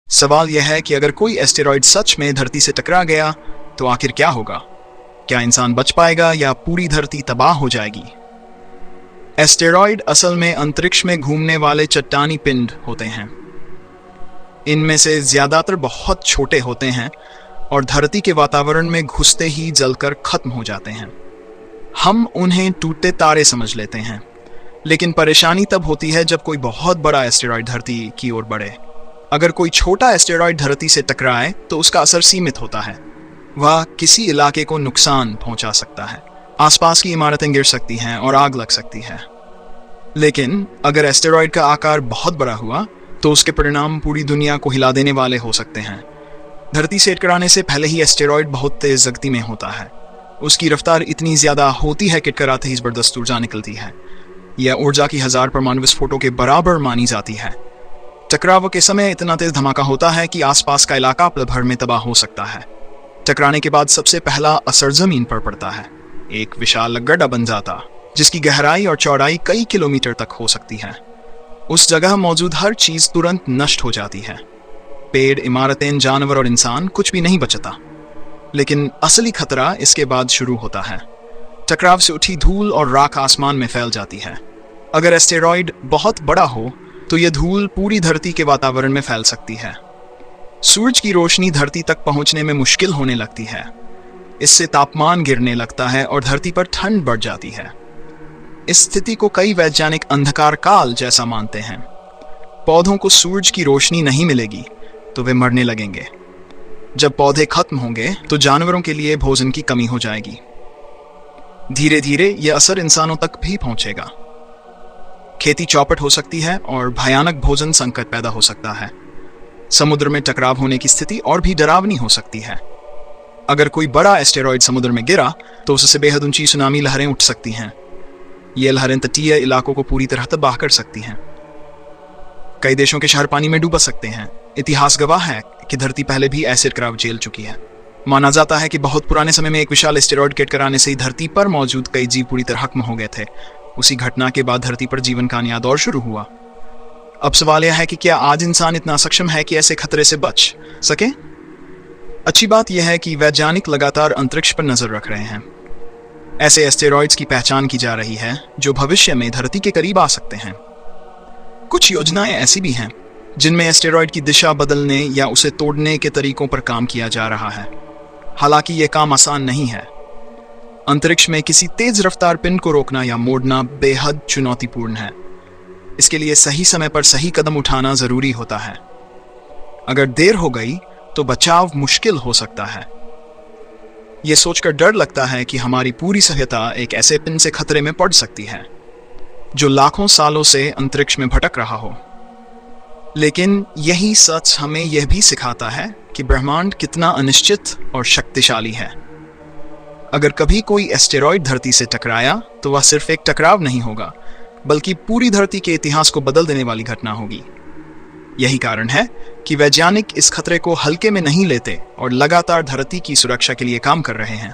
सवाल यह है कि अगर कोई एस्टेरॉयड सच में धरती से टकरा गया तो आखिर क्या होगा? क्या इंसान बच पाएगा या पूरी धरती तबाह हो जाएगी? एस्टेरॉयड असल में अंतरिक्ष में घूमने वाले चट्टानी पिंड होते हैं। इनमें से ज्यादातर बहुत छोटे होते हैं और धरती के वातावरण में घुसते ही जलकर खत्म हो जाते हैं। हम उन्हें टूटते तारे समझ लेते हैं, लेकिन परेशानी तब होती है जब कोई बहुत बड़ा एस्टेरॉयड धरती की ओर बढ़े। अगर कोई छोटा एस्टेरॉयड धरती से टकराए तो उसका असर सीमित होता है। वह किसी इलाके को नुकसान पहुंचा सकता है, आसपास की इमारतें गिर सकती हैं और आग लग सकती है। लेकिन अगर एस्टेरॉयड का आकार बहुत बड़ा हुआ तो उसके परिणाम पूरी दुनिया को हिला देने वाले हो सकते हैं। धरती से टकराने से पहले ही एस्टेरॉयड बहुत तेज गति में होता है। उसकी रफ्तार इतनी ज्यादा होती है कि टकराते ही जबरदस्त ऊर्जा निकलती है। यह ऊर्जा की 1000 परमाणु विस्फोटों के बराबर मानी जाती है। टकराव के समय इतना तेज धमाका होता है कि आसपास का इलाका पल भर में तबाह हो सकता है। टकराने के बाद सबसे पहला असर जमीन पर पड़ता है। एक विशाल गड्ढा बन जाता, जिसकी गहराई और चौड़ाई कई किलोमीटर तक हो सकती है। उस जगह मौजूद हर चीज तुरंत नष्ट हो जाती है। पेड़, इमारतें, जानवर और इंसान, कुछ भी नहीं बचता। लेकिन असली खतरा इसके बाद शुरू होता है। टकराव से उठी धूल और राख आसमान में फैल जाती है। अगर एस्टेरॉयड बहुत बड़ा हो तो यह धूल पूरी धरती के वातावरण में फैल सकती है। सूरज की रोशनी धरती तक पहुंचने में मुश्किल होने लगती है। इससे तापमान गिरने लगता है और धरती पर ठंड बढ़ जाती है। इस स्थिति को कई वैज्ञानिक अंधकार काल जैसा मानते हैं। पौधों को सूरज की रोशनी नहीं मिलेगी तो वे मरने लगेंगे। जब पौधे खत्म होंगे तो जानवरों के लिए भोजन की कमी हो जाएगी। धीरे धीरे यह असर इंसानों तक भी पहुंचेगा। खेती चौपट हो सकती है और भयानक भोजन संकट पैदा हो सकता है। समुद्र में टकराव होने की स्थिति और भी डरावनी हो सकती है। अगर कोई बड़ा एस्टेरॉयड समुद्र में गिरा तो उससे बेहद ऊंची सुनामी लहरें उठ सकती हैं। ये लहरें तटीय इलाकों को पूरी तरह तबाह कर सकती हैं। कई देशों के शहर पानी में डूब सकते हैं। इतिहास गवाह है कि धरती पहले भी ऐसे टकराव झेल चुकी है। माना जाता है कि बहुत पुराने समय में एक विशाल एस्टेरॉयड के टकराने से ही धरती पर मौजूद कई जीव पूरी तरह खत्म हो गए थे। उसी घटना के बाद धरती पर जीवन का नया दौर शुरू हुआ। अब सवाल यह है कि क्या आज इंसान इतना सक्षम है कि ऐसे खतरे से बच सके? अच्छी बात यह है कि वैज्ञानिक लगातार अंतरिक्ष पर नजर रख रहे हैं। ऐसे एस्टेरॉयड्स की पहचान की जा रही है जो भविष्य में धरती के करीब आ सकते हैं। कुछ योजनाएं ऐसी भी हैं जिनमें एस्टेरॉयड की दिशा बदलने या उसे तोड़ने के तरीकों पर काम किया जा रहा है। हालांकि यह काम आसान नहीं है। अंतरिक्ष में किसी तेज रफ्तार पिंड को रोकना या मोड़ना बेहद चुनौतीपूर्ण है। इसके लिए सही समय पर सही कदम उठाना जरूरी होता है। अगर देर हो गई तो बचाव मुश्किल हो सकता है। यह सोचकर डर लगता है कि हमारी पूरी सभ्यता एक ऐसे पिंड से खतरे में पड़ सकती है जो लाखों सालों से अंतरिक्ष में भटक रहा हो। लेकिन यही सच हमें यह भी सिखाता है कि ब्रह्मांड कितना अनिश्चित और शक्तिशाली है। अगर कभी कोई एस्टेरॉयड धरती से टकराया तो वह सिर्फ एक टकराव नहीं होगा, बल्कि पूरी धरती के इतिहास को बदल देने वाली घटना होगी। यही कारण है कि वैज्ञानिक इस खतरे को हल्के में नहीं लेते और लगातार धरती की सुरक्षा के लिए काम कर रहे हैं।